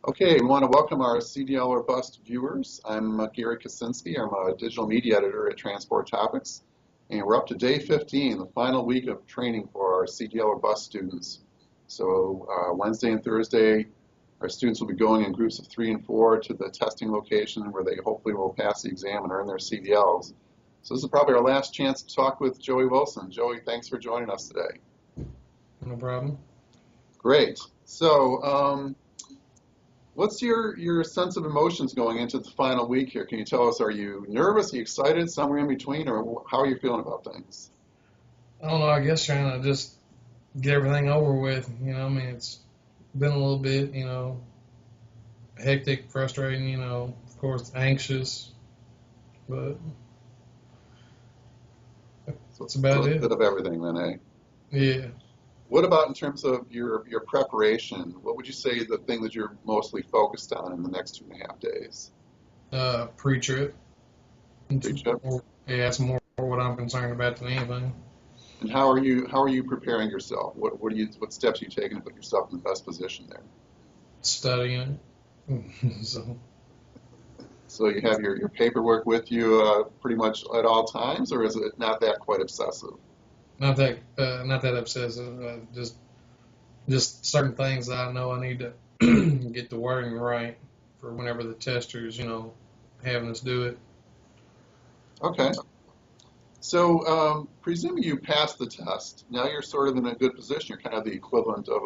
Okay, we want to welcome our CDL or Bust viewers. I'm Gary Kicinski. I'm a digital media editor at Transport Topics, and we're up to day 15, the final week of training for our CDL or Bust students. So Wednesday and Thursday, our students will be going in groups of 3 and 4 to the testing location where they hopefully will pass the exam and earn their CDLs. So this is probably our last chance to talk with Joey Wilson. Joey, thanks for joining us today. No problem. Great. So, what's your sense of emotions going into the final week here? Can you tell us, are you nervous, are you excited, somewhere in between, or how are you feeling about things? I don't know. I guess trying to just get everything over with. It's been a little bit, hectic, frustrating. Of course, anxious, but that's about So a it. bit of everything then, eh? Yeah. What about in terms of your preparation? What would you say is the thing that you're mostly focused on in the next 2.5 days? Pre-trip. Pre-trip? Yeah, that's more what I'm concerned about than anything. And how are you preparing yourself? What steps are you taking to put yourself in the best position there? Studying it. So you have your paperwork with you pretty much at all times, or is it not that quite obsessive? Not that obsessive. Just certain things that I know I need to get the wording right for whenever the testers, having us do it. Okay. So, presuming you passed the test, now you're sort of in a good position. You're kind of the equivalent of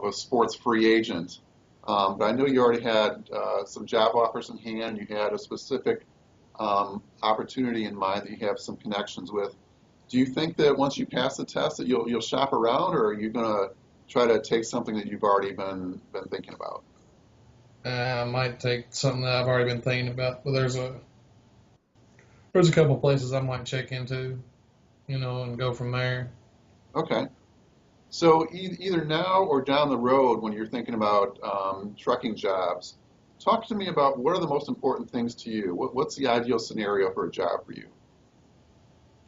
a sports free agent. But I know you already had some job offers in hand. You had a specific opportunity in mind that you have some connections with. Do you think that once you pass the test that you'll shop around, or are you going to try to take something that you've already been thinking about? I might take something that I've already been thinking about, but there's a couple places I might check into, and go from there. Okay. So either now or down the road, when you're thinking about trucking jobs, talk to me about what are the most important things to you. What's the ideal scenario for a job for you?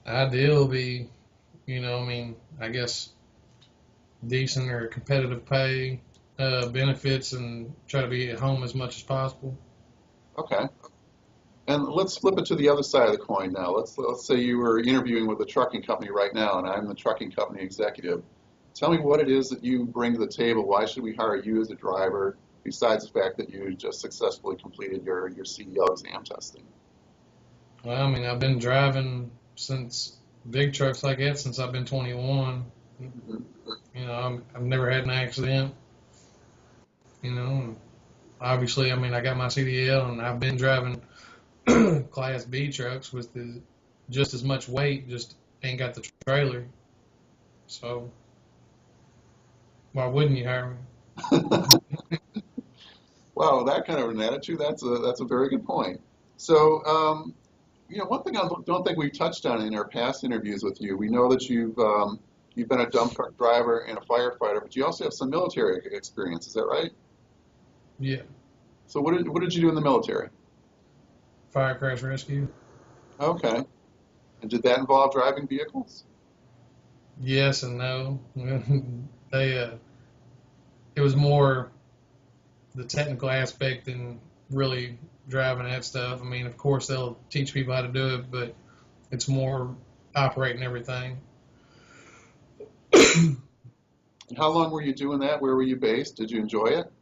Ideal would be, I guess decent or competitive pay, benefits, and try to be at home as much as possible. Okay. And let's flip it to the other side of the coin now. Let's say you were interviewing with a trucking company right now, and I'm the trucking company executive. Tell me what it is that you bring to the table. Why should we hire you as a driver, besides the fact that you just successfully completed your CDL exam testing? Well, I've been driving since big trucks like that since I've been 21. Mhm. I've never had an accident. And obviously, I got my CDL, and I've been driving Class B trucks with just as much weight, just ain't got the trailer. So why wouldn't you hire Wow, that kind of an attitude, that's a very good point. So, one thing I don't think we've touched on in our past interviews with you, we know that you've been a dump truck driver and a firefighter, but you also have some military experience. Is that right? me? Yeah, So, what did you do in the military? fire crash rescue. Okay. And did that involve driving vehicles? Yes and no. they It was more the technical aspect than really driving that stuff. Of course they'll teach people how to do it, but it's more operating everything. And how long were you doing that? Where were you based? Did you enjoy it?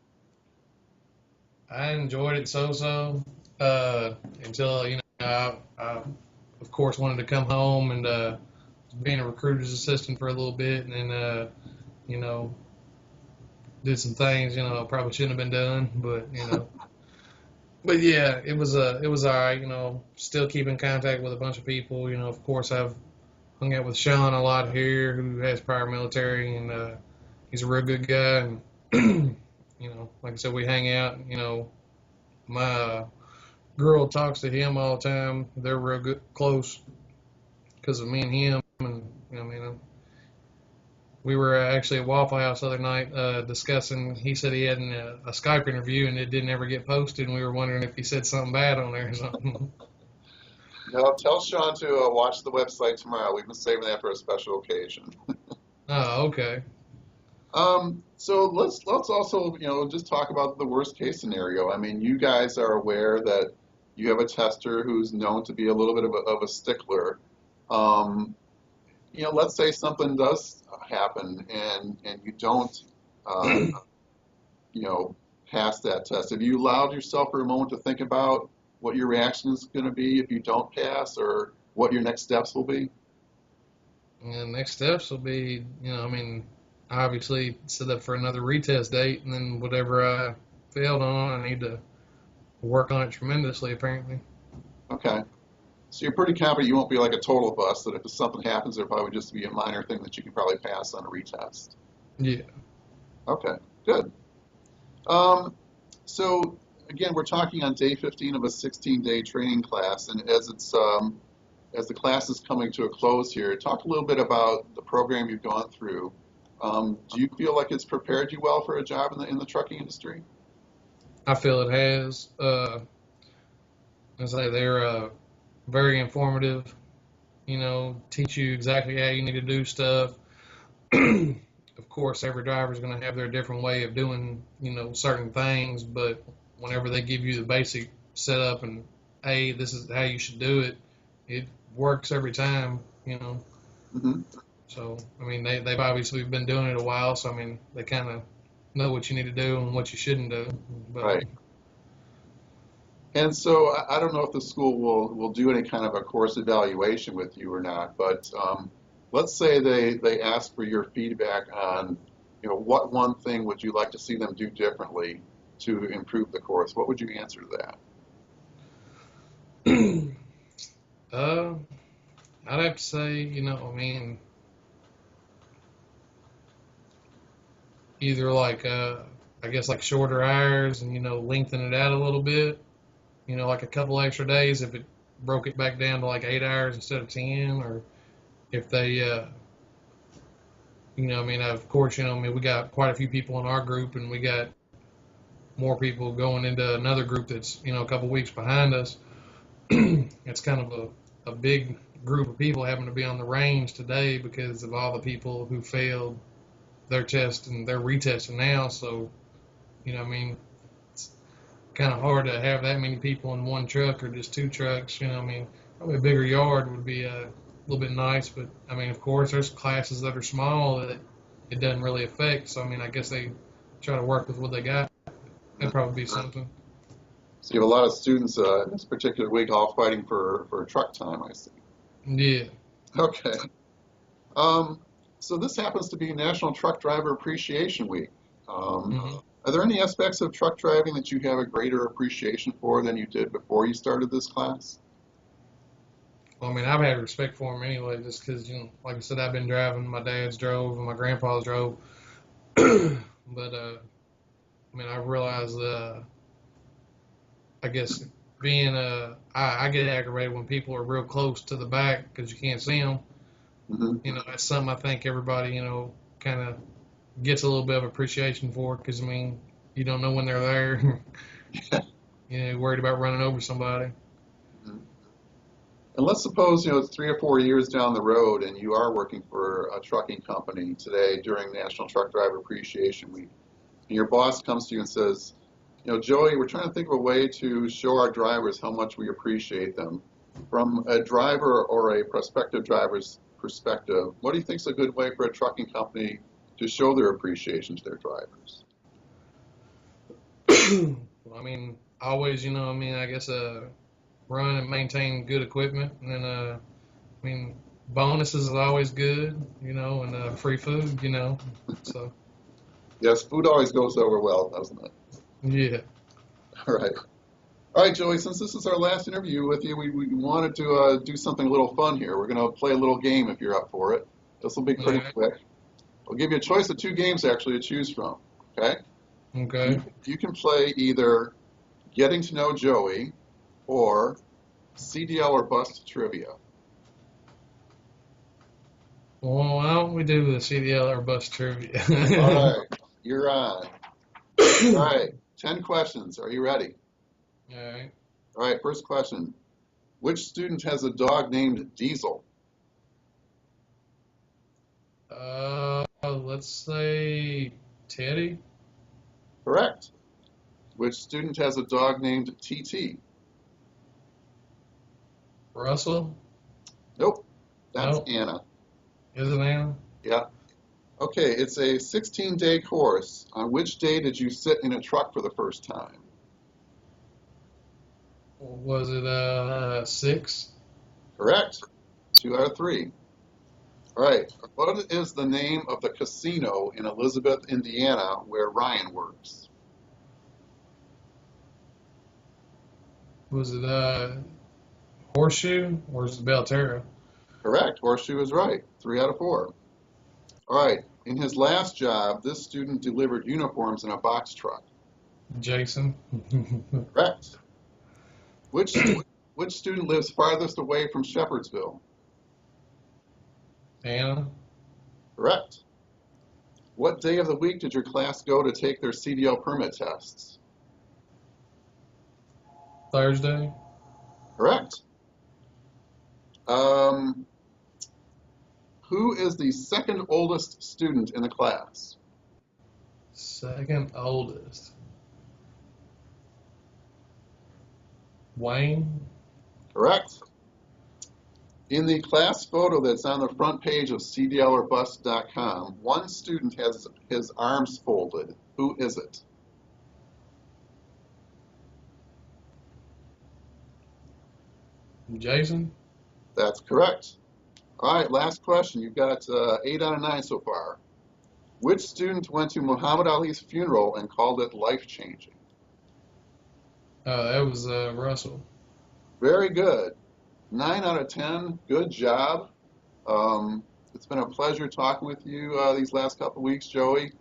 I enjoyed it so until I of course wanted to come home and being a recruiter's assistant for a little bit, and then you know did some things I probably shouldn't have been done, but but yeah, it was all right. Still keep in contact with a bunch of people. Of course I've hung out with Sean a lot here, who has prior military, and he's a real good guy. And like I said, we hang out. My girl talks to him all the time. They're real good, close because of me and him. And we were actually at Waffle House the other night discussing. He said he had a Skype interview and it didn't ever get posted, and we were wondering if he said something bad on there or something. No, tell Sean to watch the website tomorrow. We've been saving that for a special occasion. Oh, okay. So let's also, just talk about the worst case scenario. I mean, you guys are aware that you have a tester who's known to be a little bit of a stickler. Um, let's say something does happen and you don't, uh, you know, pass that test. Have you allowed yourself for a moment to think about what your reaction is going to be if you don't pass, or what your next steps will be? And next steps will be, obviously set up for another retest date, and then whatever I failed on, I need to work on it tremendously, apparently. Okay. So you're pretty confident you won't be like a total bust, that if something happens, there'll probably just be a minor thing that you can probably pass on a retest. Yeah. Okay, good. Um, so again, we're talking on day 15 of a 16-day training class, and as the class is coming to a close here, talk a little bit about the program you've gone through. Do you feel like it's prepared you well for a job in the trucking industry? I feel it has. I say they're very informative, teach you exactly how you need to do stuff. Of course, every driver is going to have their different way of doing, certain things, but whenever they give you the basic setup and, hey, this is how you should do it, it works every time. Hmm. So, they've obviously been doing it a while, so, they kind of know what you need to do and what you shouldn't do. But, Right. And so I don't know if the school will do any kind of a course evaluation with you or not, but let's say they ask for your feedback on, what one thing would you like to see them do differently to improve the course? What would you answer to that? uh, I'd have to say, either like, I guess like shorter hours and, lengthen it out a little bit, like a couple extra days if it broke it back down to like 8 hours instead of 10, or if they, of course, we got quite a few people in our group, and we got more people going into another group that's, a couple weeks behind us. It's kind of a big group of people having to be on the range today because of all the people who failed their test and they're retesting now. So, it's kind of hard to have that many people in one truck or just two trucks. Probably a bigger yard would be a little bit nice, but of course, there's classes that are small that it doesn't really affect. So, I guess they try to work with what they got. That'd probably be something. So you have a lot of students this particular week all fighting for truck time, I see. Yeah. Okay. Um, so this happens to be National Truck Driver Appreciation Week. Hmm. Are there any aspects of truck driving that you have a greater appreciation for than you did before you started this class? Well, I've had respect for them anyway, just because, like I said, I've been driving. My dad's drove and my grandpa's drove. But, I realized, I guess, being, I get aggravated when people are real close to the back because you can't see them. Hmm. That's something I think everybody, kind of gets a little bit of appreciation for because, you don't know when they're there. Worried about running over somebody. And let's suppose, it's 3 or 4 years down the road and you are working for a trucking company today during National Truck Driver Appreciation Week. And your boss comes to you and says, Joey, we're trying to think of a way to show our drivers how much we appreciate them. From a driver or a prospective driver's perspective, what do you think is a good way for a trucking company to show their appreciation to their drivers? Well, always, I guess, run and maintain good equipment. And then, I mean, bonuses is always good, and free food. So, Yes, food always goes over well, doesn't it? yeah. All right. All right, Joey, since this is our last interview with you, we wanted to do something a little fun here. We're going to play a little game if you're up for it. This will be All pretty right. quick. I'll give you a choice of two games actually to choose from. Okay? Okay. You can play either Getting to Know Joey or CDL or Bust Trivia. Well, why don't we do the CDL or bus All trivia? right, you're on. All right, 10 questions. Are you ready? All right. All right, first question. Which student has a dog named Diesel? The Let's say Teddy. Correct. Which student has a dog named TT? Russell. Nope. That's Nope. Anna. Is it Anna? Yeah. Okay, it's a 16-day course. On which day did you sit in a truck for the first time? Was it 6? Correct. 2 out of 3. All right. What is the name of the casino in Elizabeth, Indiana, where Ryan works? Was it Horseshoe or is it Belterra? Correct. Horseshoe is right. 3 out of 4. All right. In his last job, this student delivered uniforms in a box truck. Jason. Correct. Which student lives farthest away from Shepherdsville? Anna. Correct. What day of the week did your class go to take their CDL permit tests? Thursday. Correct. Um, who is the second oldest student in the class? Second oldest. Wayne. Correct. In the class photo that's on the front page of cdlorbust.com, one student has his arms folded. Who is it? Jason. That's correct. All right, last question. You've got 8 out of 9 so far. Which student went to Muhammad Ali's funeral and called it life-changing? That was Russell. Very good. 9 out of 10. Good job. It's been a pleasure talking with you these last couple of weeks, Joey.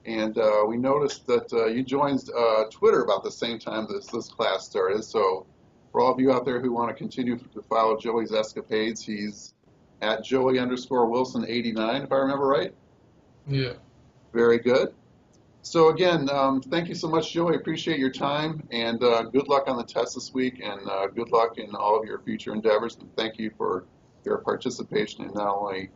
And we noticed that you joined Twitter about the same time this class started. So for all of you out there who want to continue to follow Joey's escapades, he's at Joey_Wilson89, if I remember right. Yeah. Very good. So again, thank you so much, Joey. Appreciate your time, and good luck on the test this week, and good luck in all of your future endeavors. And thank you for your participation in not only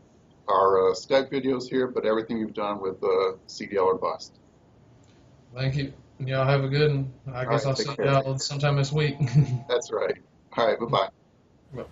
our Skype videos here, but everything you've done with CDL or Bust. Thank you. Y'all have a good one. I guess right, I'll take see care. y'all sometime this week. That's right. All right, bye-bye. Well.